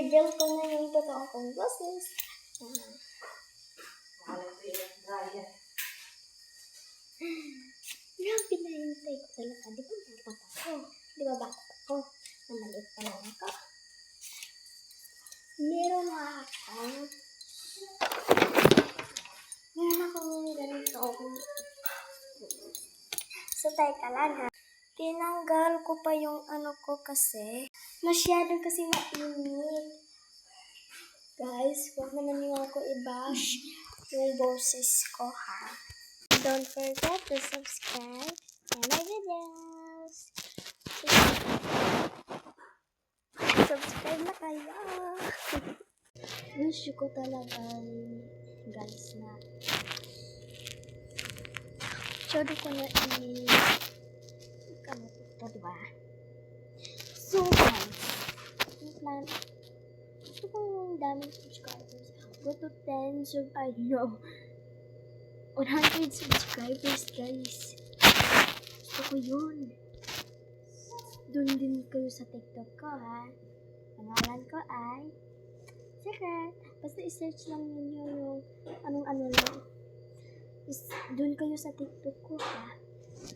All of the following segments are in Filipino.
i-reveal ko na yung totoo kong boses. Grabe na hintay ko talaga. Di ba bata ako? Di ba bata ako? Namaliit pa lang ako. Meron akong ganito. So, teka lang ha. Tinanggal ko pa yung ano ko kasi masyado kasi mainit. Guys, huwag naman yung ako i-bash yung boses ko ha. Don't forget to subscribe to my videos. Subscribe na kayo. Wish ko talaga guys na masyado ko na ano ito, diba? So guys, yung plan, gusto ko yung daming subscribers. Go to 10 100 subscribers guys. Gusto ko yun. Doon din kayo sa TikTok ko ha. Pangalan ko ay Secret. Basta i-search lang ninyo yung anong-ano lang. Doon kayo sa TikTok ko ha.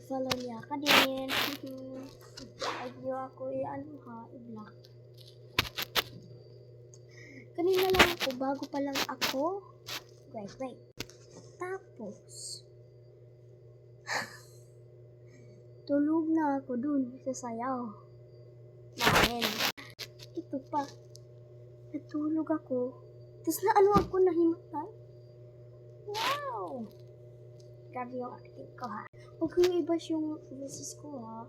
Follow niya ka din. Huwag niyo ako i-block. Kanina lang ako, bago pa lang ako. Wait. Tapos, tulog na ako dun sa sayaw. Dahil, ito pa. Natulog ako. Tapos ako nahimatay. Wow! Grabe yung acting ko ha. Huwag kayo i-bash yung boses ko ha.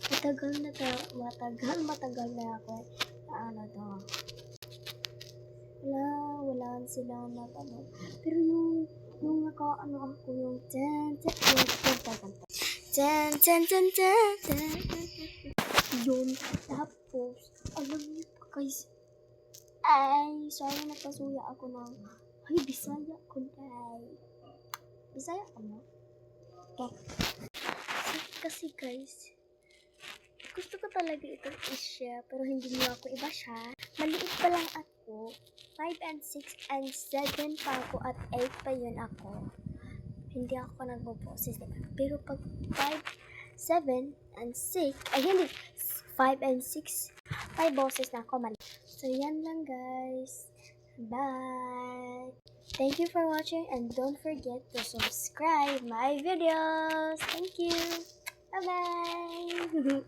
Matagal na ako. Ano to? Wala sila Pero yung naka-ano ako yung yun. Tapos, alam niyo pa guys. Ay, sorry nagpasuya ako ng Bisaya ko dahil. Bisaya ka mo? Okay. Kasi guys, gusto ko talaga itong i-share pero hindi niyo ako i-bash ha. Maliit pa lang ako. 5 and 6 and 7 pa ako at 8 pa yun ako. Hindi ako nagboboses, diba? Pero pag 5, 7 and 6, ay hindi, 5 and 6, 5 boses na ako mali. So yan lang guys. Bye! Thank you for watching and don't forget to subscribe my videos. Thank you. Bye-bye.